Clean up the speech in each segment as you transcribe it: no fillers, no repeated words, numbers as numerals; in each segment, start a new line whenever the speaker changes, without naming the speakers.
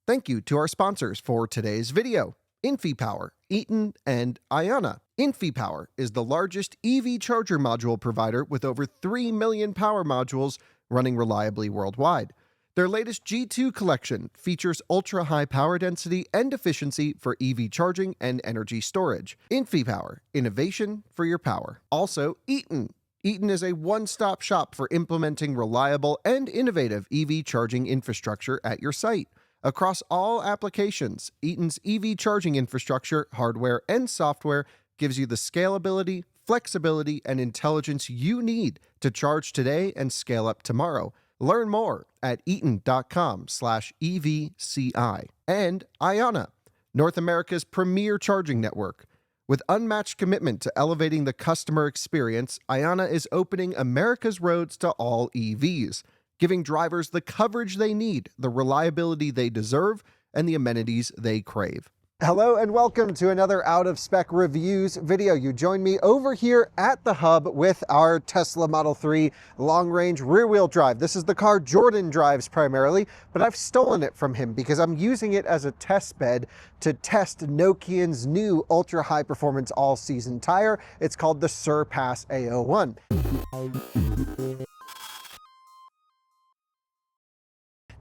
Thank you to our sponsors for today's video, InfyPower, Eaton, and Ionna. InfyPower is the largest EV charger module provider with over 3 million power modules running reliably worldwide. Their latest G2 collection features ultra-high power density and efficiency for EV charging and energy storage. InfyPower, innovation for your power. Also, Eaton. Eaton is a one-stop shop for implementing reliable and innovative EV charging infrastructure at your site. Across all applications, Eaton's EV charging infrastructure, hardware, and software gives you the scalability, flexibility, and intelligence you need to charge today and scale up tomorrow. Learn more at eaton.com/EVCI. And Ionna, North America's premier charging network. With unmatched commitment to elevating the customer experience, Ionna is opening America's roads to all EVs, giving drivers the coverage they need, the reliability they deserve, and the amenities they crave. Hello and welcome to another Out of Spec Reviews video. You join me over here at the hub with our Tesla Model 3 long-range rear-wheel drive. This is the car Jordan drives primarily, but I've stolen it from him because I'm using it as a test bed to test Nokian's new ultra-high performance all-season tire. It's called the Surpass A01.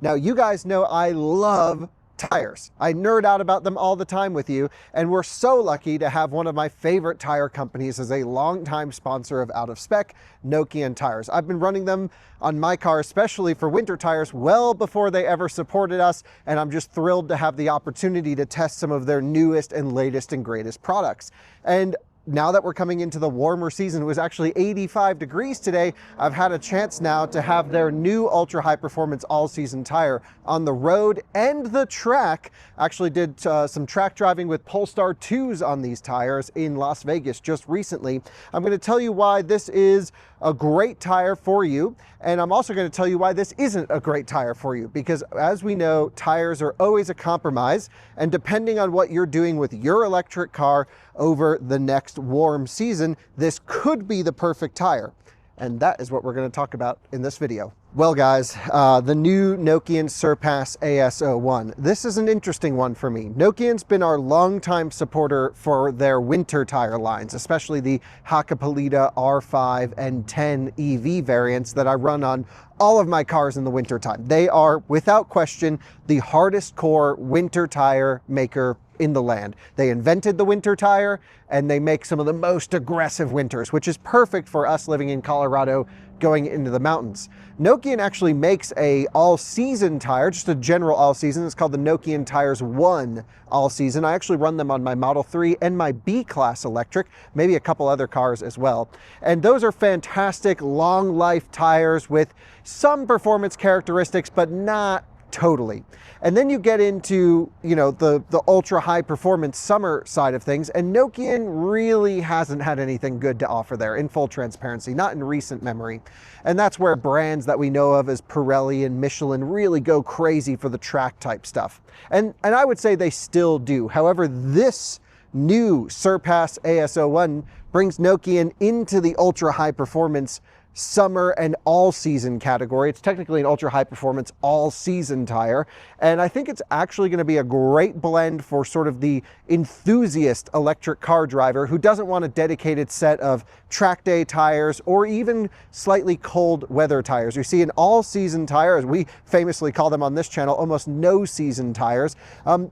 Now, you guys know I love tires. I nerd out about them all the time with you, and we're so lucky to have one of my favorite tire companies as a longtime sponsor of Out of Spec, Nokian tires. I've been running them on my car, especially for winter tires, well before they ever supported us, and I'm just thrilled to have the opportunity to test some of their newest and latest and greatest products. And now that we're coming into the warmer season, it was actually 85 degrees today, I've had a chance now to have their new ultra high performance all season tire on the road and the track. Actually did some track driving with Polestar 2s on these tires in Las Vegas just recently. I'm going to tell you why this is a great tire for you, and I'm also going to tell you why this isn't a great tire for you, because as we know, tires are always a compromise, and depending on what you're doing with your electric car over the next warm season, this could be the perfect tire. And that is what we're going to talk about in this video. Well guys, the new Nokian Surpass AS01. This is an interesting one for me. Nokian's been our longtime supporter for their winter tire lines, especially the Hakkapeliitta R5 and 10 EV variants that I run on all of my cars in the winter time. They are, without question, the hardest core winter tire maker in the land. They invented the winter tire, and they make some of the most aggressive winters, which is perfect for us living in Colorado going into the mountains. Nokian actually makes a all-season tire, just a general all-season. It's called the Nokian Tires 1 all-season. I actually run them on my Model 3 and my B-Class electric, maybe a couple other cars as well. And those are fantastic long-life tires with some performance characteristics, but not totally. And then you get into, you know, the ultra high performance summer side of things, and Nokian really hasn't had anything good to offer there, in full transparency, not in recent memory. And that's where brands that we know of as Pirelli and Michelin really go crazy for the track type stuff. And I would say they still do. However, this new Surpass AS01 brings Nokian into the ultra high performance summer and all season category. It's technically an ultra high performance all season tire, and I think it's actually going to be a great blend for sort of the enthusiast electric car driver who doesn't want a dedicated set of track day tires or even slightly cold weather tires. You see, an all season tire, as we famously call them on this channel, almost no season tires.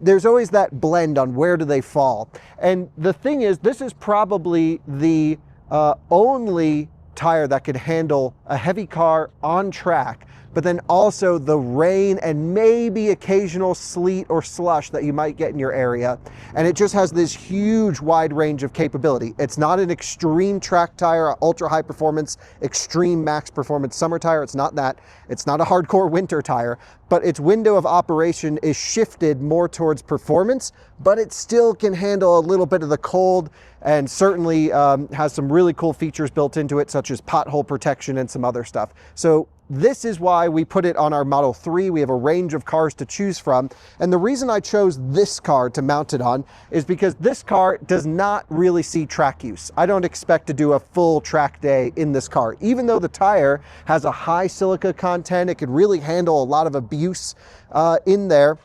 There's always that blend on where do they fall. And the thing is, this is probably the only tire that could handle a heavy car on track, but then also the rain and maybe occasional sleet or slush that you might get in your area. And it just has this huge wide range of capability. It's not an extreme track tire, ultra high performance, extreme max performance summer tire. It's not that. It's not a hardcore winter tire, but its window of operation is shifted more towards performance, but it still can handle a little bit of the cold, and certainly has some really cool features built into it, such as pothole protection and some other stuff. So this is why we put it on our Model 3. We have a range of cars to choose from. And the reason I chose this car to mount it on is because this car does not really see track use. I don't expect to do a full track day in this car. Even though the tire has a high silica content, it could really handle a lot of abuse in there.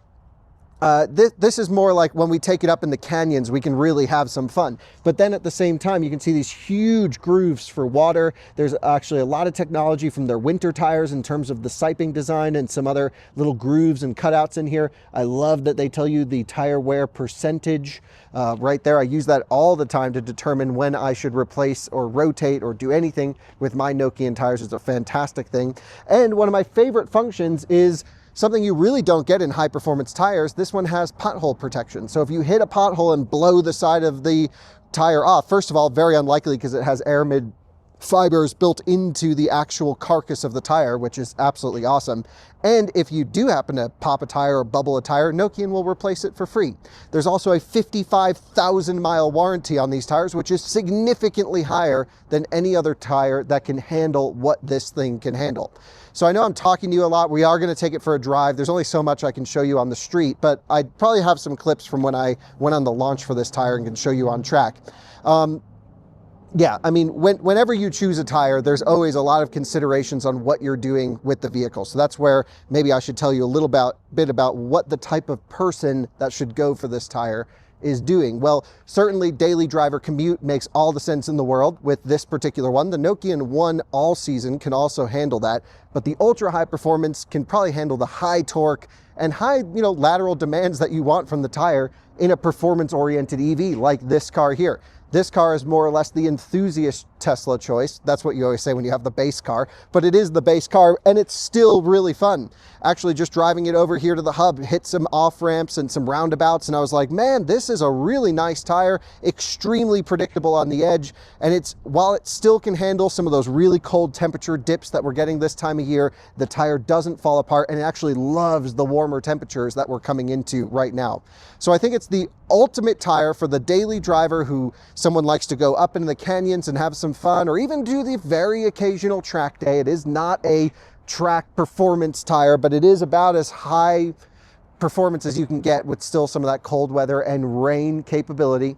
This is more like when we take it up in the canyons, we can really have some fun. But then at the same time, you can see these huge grooves for water. There's actually a lot of technology from their winter tires in terms of the siping design and some other little grooves and cutouts in here. I love that they tell you the tire wear percentage right there. I use that all the time to determine when I should replace or rotate or do anything with my Nokian tires. It's a fantastic thing. And one of my favorite functions is something you really don't get in high performance tires. This one has pothole protection. So if you hit a pothole and blow the side of the tire off, first of all, very unlikely because it has aramid fibers built into the actual carcass of the tire, which is absolutely awesome. And if you do happen to pop a tire or bubble a tire, Nokian will replace it for free. There's also a 55,000 mile warranty on these tires, which is significantly higher than any other tire that can handle what this thing can handle. So I know I'm talking to you a lot. We are going to take it for a drive. There's only so much I can show you on the street, but I'd probably have some clips from when I went on the launch for this tire and can show you on track. Yeah, I mean, whenever you choose a tire, there's always a lot of considerations on what you're doing with the vehicle. So that's where maybe I should tell you a little bit about what the type of person that should go for this tire is doing. Well, certainly daily driver commute makes all the sense in the world with this particular one. The Nokian 1 all season can also handle that, but the ultra high performance can probably handle the high torque and high, lateral demands that you want from the tire in a performance oriented EV like this car here. This car is more or less the enthusiast Tesla choice. That's what you always say when you have the base car, but it is the base car and it's still really fun. Actually, just driving it over here to the hub, hit some off ramps and some roundabouts, and I was like, man, this is a really nice tire, extremely predictable on the edge. And while it still can handle some of those really cold temperature dips that we're getting this time of year, the tire doesn't fall apart and it actually loves the warmer temperatures that we're coming into right now. So I think it's the ultimate tire for the daily driver who someone likes to go up into the canyons and have some fun, or even do the very occasional track day. It is not a track performance tire, but it is about as high performance as you can get with still some of that cold weather and rain capability.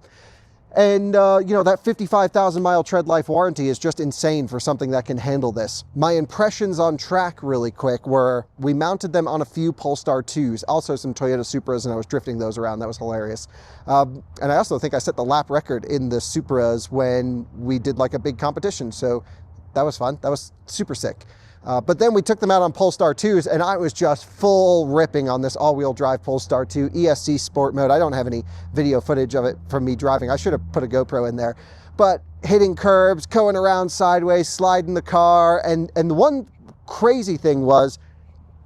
And that 55,000 mile tread life warranty is just insane for something that can handle this. My impressions on track really quick were, we mounted them on a few Polestar 2s, also some Toyota Supras, and I was drifting those around. That was hilarious. And I also think I set the lap record in the Supras when we did like a big competition. So that was fun. That was super sick. But then we took them out on Polestar 2s and I was just full ripping on this all-wheel drive Polestar 2 ESC Sport mode. I don't have any video footage of it from me driving. I should have put a GoPro in there. But hitting curbs, going around sideways, sliding the car. And the one crazy thing was,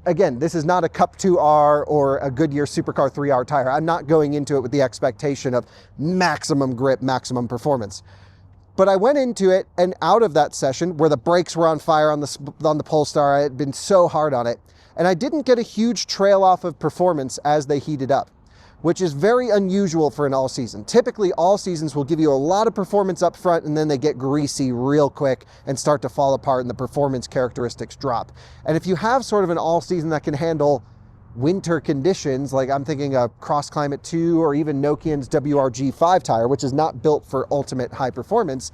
again, this is not a Cup 2R or a Goodyear Supercar 3R tire. I'm not going into it with the expectation of maximum grip, maximum performance. But I went into it and out of that session where the brakes were on fire on the Polestar. I had been so hard on it. And I didn't get a huge trail off of performance as they heated up, which is very unusual for an all season. Typically, all seasons will give you a lot of performance up front and then they get greasy real quick and start to fall apart and the performance characteristics drop. And if you have sort of an all season that can handle winter conditions, like I'm thinking a Cross Climate 2 or even Nokian's WRG5 tire, which is not built for ultimate high performance,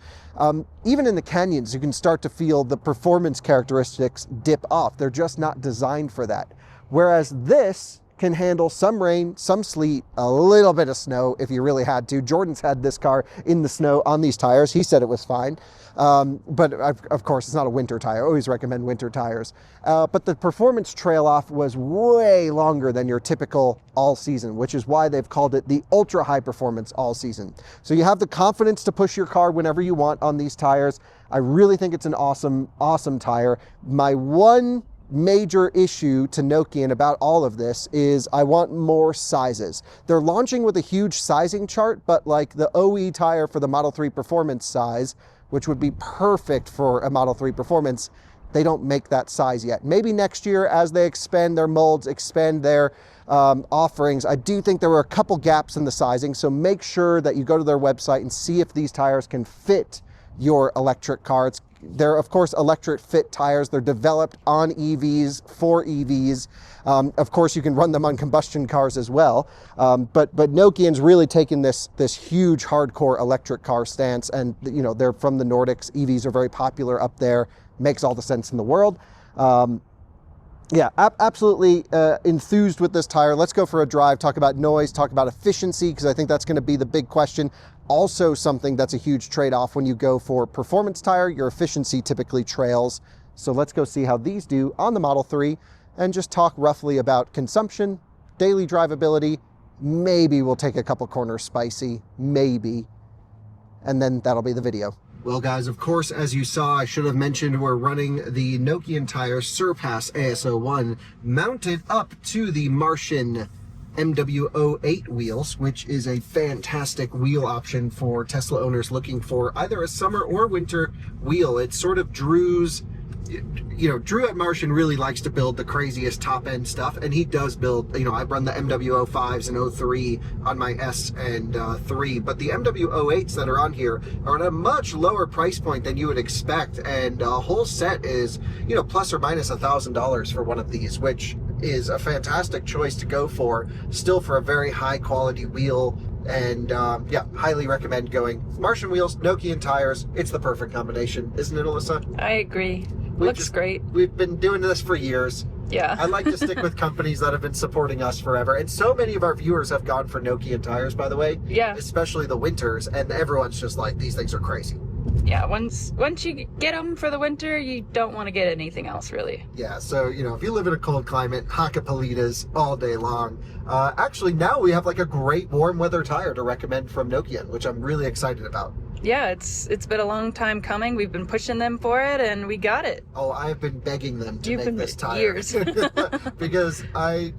even in the canyons, you can start to feel the performance characteristics dip off. They're just not designed for that. Whereas this can handle some rain, some sleet, a little bit of snow if you really had to. Jordan's had this car in the snow on these tires. He said it was fine. But of course, it's not a winter tire. I always recommend winter tires. But the performance trail off was way longer than your typical all season, which is why they've called it the ultra high performance all season. So you have the confidence to push your car whenever you want on these tires. I really think it's an awesome, awesome tire. My one major issue to Nokian about all of this is I want more sizes. They're launching with a huge sizing chart, but like the OE tire for the Model 3 Performance size, which would be perfect for a Model 3 Performance, they don't make that size yet. Maybe next year as they expand their molds, expand their offerings. I do think there were a couple gaps in the sizing, so make sure that you go to their website and see if these tires can fit your electric car. They're, of course, electric fit tires. They're developed on EVs, for EVs. Of course, you can run them on combustion cars as well. But Nokian's really taken this huge hardcore electric car stance. And, they're from the Nordics. EVs are very popular up there. Makes all the sense in the world. Yeah, absolutely enthused with this tire. Let's go for a drive, talk about noise, talk about efficiency, because I think that's going to be the big question. Also something that's a huge trade-off when you go for performance tire, your efficiency typically trails. So let's go see how these do on the Model 3 and just talk roughly about consumption, daily drivability. Maybe we'll take a couple corners spicy, maybe. And then that'll be the video. Well, guys, of course, as you saw, I should have mentioned we're running the Nokian tire Surpass AS01 mounted up to the Martian MW08 wheels, which is a fantastic wheel option for Tesla owners looking for either a summer or winter wheel. It's sort of Drew's, Drew at Martian really likes to build the craziest top-end stuff, and he does build, I run the MW05s and 03 on my S and 3, but the MW08s that are on here are at a much lower price point than you would expect, and a whole set is, plus or minus $1,000 for one of these, which is a fantastic choice to go for, still for a very high-quality wheel. And yeah, highly recommend going Martian wheels, Nokian tires. It's the perfect combination, isn't it, Alyssa?
I agree. Looks great.
We've been doing this for years.
Yeah.
I like to stick with companies that have been supporting us forever. And so many of our viewers have gone for Nokian tires, by the way.
Yeah.
Especially the winters. And everyone's just like, these things are crazy.
Yeah, once you get them for the winter, you don't want to get anything else, really.
Yeah, so, if you live in a cold climate, Hakkapelitas all day long. Actually, now we have like a great warm weather tire to recommend from Nokian, which I'm really excited about.
Yeah, it's been a long time coming. We've been pushing them for it, and we got it.
Oh, I've been begging them to make this tire.
Years.
Because I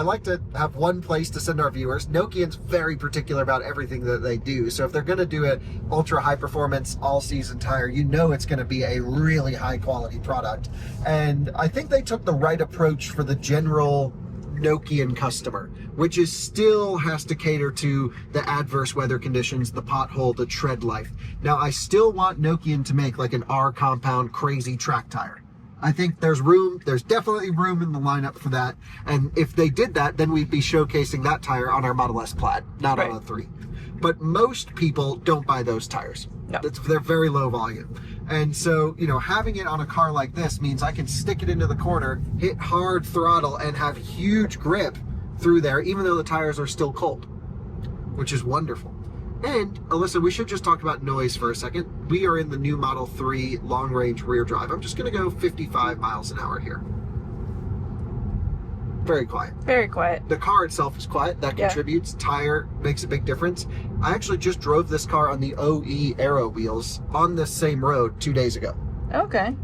like to have one place to send our viewers. Nokian's very particular about everything that they do. So if they're going to do an ultra high performance all season tire, it's going to be a really high quality product. And I think they took the right approach for the general Nokian customer, which is still has to cater to the adverse weather conditions, the pothole, the tread life. Now, I still want Nokian to make like an R compound crazy track tire. I think there's definitely room in the lineup for that. And if they did that, then we'd be showcasing that tire on our Model S Plaid, not on a 3. But most people don't buy those tires.
No.
They're very low volume. And so, having it on a car like this means I can stick it into the corner, hit hard throttle, and have huge grip through there, even though the tires are still cold, which is wonderful. And, Alyssa, we should just talk about noise for a second. We are in the new Model 3 long-range rear drive. I'm just going to go 55 miles an hour here. Very quiet.
Very quiet.
The car itself is quiet. That contributes. Tire makes a big difference. I actually just drove this car on the OE Aero wheels on this same road 2 days ago.
Okay.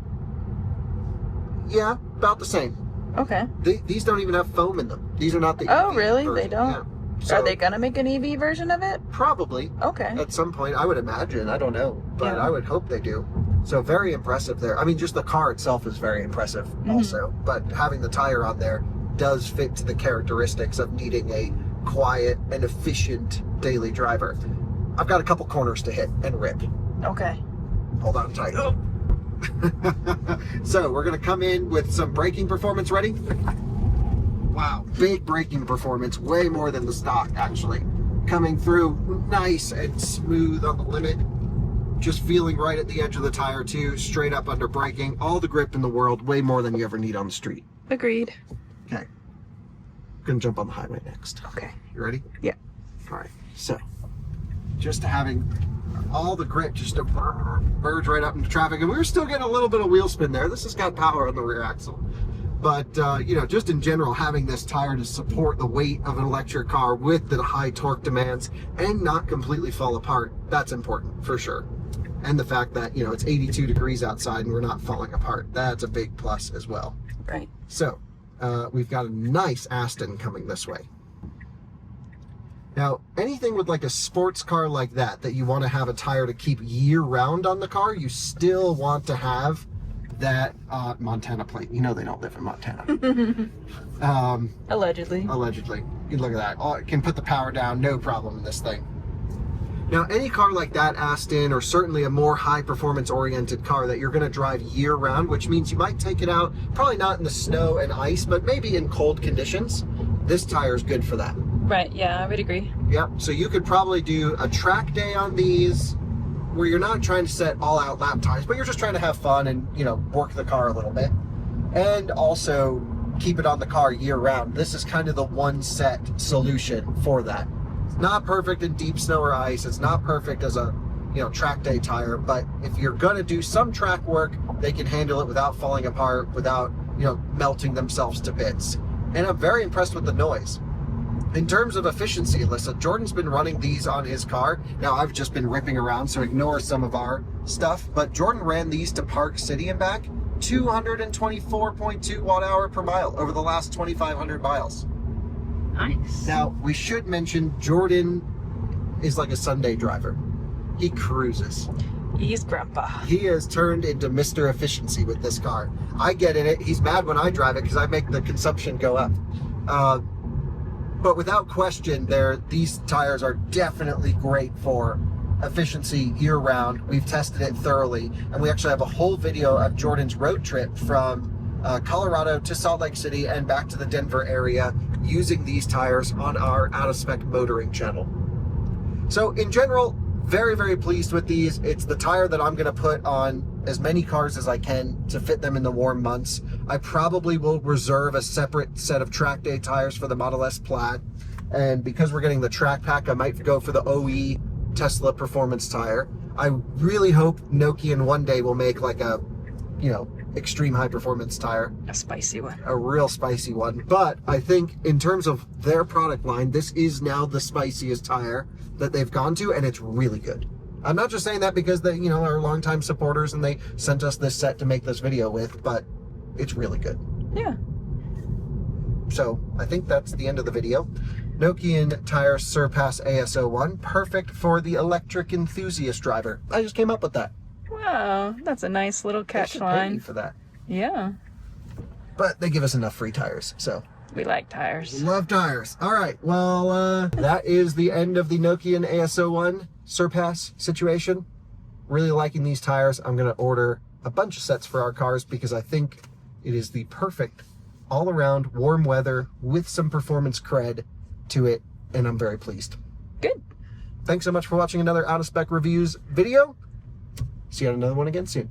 Yeah, about the same.
Okay.
These don't even have foam in them. These are not the
Oh,
EV
really?
version.
They don't?
Yeah. So,
are they going to make an EV version of it?
Probably.
Okay.
At some point, I would imagine. I don't know. But I would hope they do. So very impressive there. I mean, just the car itself is very impressive also. But having the tire on there does fit to the characteristics of needing a quiet and efficient daily driver. I've got a couple corners to hit and rip.
Okay.
Hold on tight. Oh. So we're going to come in with some braking performance. Ready? Wow, big braking performance, way more than the stock actually. Coming through nice and smooth on the limit. Just feeling right at the edge of the tire too, straight up under braking. All the grip in the world, way more than you ever need on the street.
Agreed.
Okay. Gonna jump on the highway next.
Okay.
You ready?
Yeah.
All right. So, just having all the grip just to merge right up into traffic, and we were still getting a little bit of wheel spin there. This has got power on the rear axle, but just in general, having this tire to support the weight of an electric car with the high torque demands and not completely fall apart, that's important for sure. And the fact that it's 82 degrees outside and we're not falling apart, that's a big plus as well.
Right.
So. We've got a nice Aston coming this way. Now, anything with like a sports car like that you want to have a tire to keep year-round on the car, you still want to have that Montana plate. They don't live in Montana.
Allegedly.
Allegedly. You look at that. Oh, it can put the power down, no problem in this thing. Now, any car like that, Aston, or certainly a more high-performance oriented car that you're going to drive year-round, which means you might take it out, probably not in the snow and ice, but maybe in cold conditions, this tire is good for that.
Right, yeah, I would agree.
Yep, so you could probably do a track day on these where you're not trying to set all-out lap times, but you're just trying to have fun and, work the car a little bit. And also keep it on the car year round, this is kind of the one set solution for that. It's not perfect in deep snow or ice. It's not perfect as a track day tire, but if you're gonna do some track work, they can handle it without falling apart, without melting themselves to bits. And I'm very impressed with the noise. In terms of efficiency, Alyssa, Jordan's been running these on his car. Now I've just been ripping around, so ignore some of our stuff, but Jordan ran these to Park City and back, 224.2 watt-hour per mile over the last 2,500 miles.
Nice.
Now, we should mention Jordan is like a Sunday driver. He cruises.
He's grandpa.
He has turned into Mr. Efficiency with this car. I get in it. He's mad when I drive it because I make the consumption go up. But without question, these tires are definitely great for efficiency year-round. We've tested it thoroughly, and we actually have a whole video of Jordan's road trip from Colorado to Salt Lake City and back to the Denver area using these tires on our out-of-spec motoring channel. So in general, very, very pleased with these. It's the tire that I'm going to put on as many cars as I can to fit them in the warm months. I probably will reserve a separate set of track day tires for the Model S Plaid. And because we're getting the track pack, I might go for the OE Tesla performance tire. I really hope Nokian one day will make like a, extreme high performance tire.
A spicy one.
A real spicy one. But I think in terms of their product line, this is now the spiciest tire that they've gone to, and it's really good. I'm not just saying that because they, are longtime supporters and they sent us this set to make this video with, but it's really good.
Yeah.
So I think that's the end of the video. Nokian tire Surpass AS01, perfect for the electric enthusiast driver. I just came up with that.
Wow, that's a nice little
They should pay me
catchline.
for that.
Yeah.
But they give us enough free tires, so.
We like tires.
Love tires. All right, well, that is the end of the Nokian AS01 Surpass situation. Really liking these tires. I'm going to order a bunch of sets for our cars because I think it is the perfect all-around warm weather with some performance cred to it, and I'm very pleased.
Good.
Thanks so much for watching another Out of Spec Reviews video. See you on another one again soon.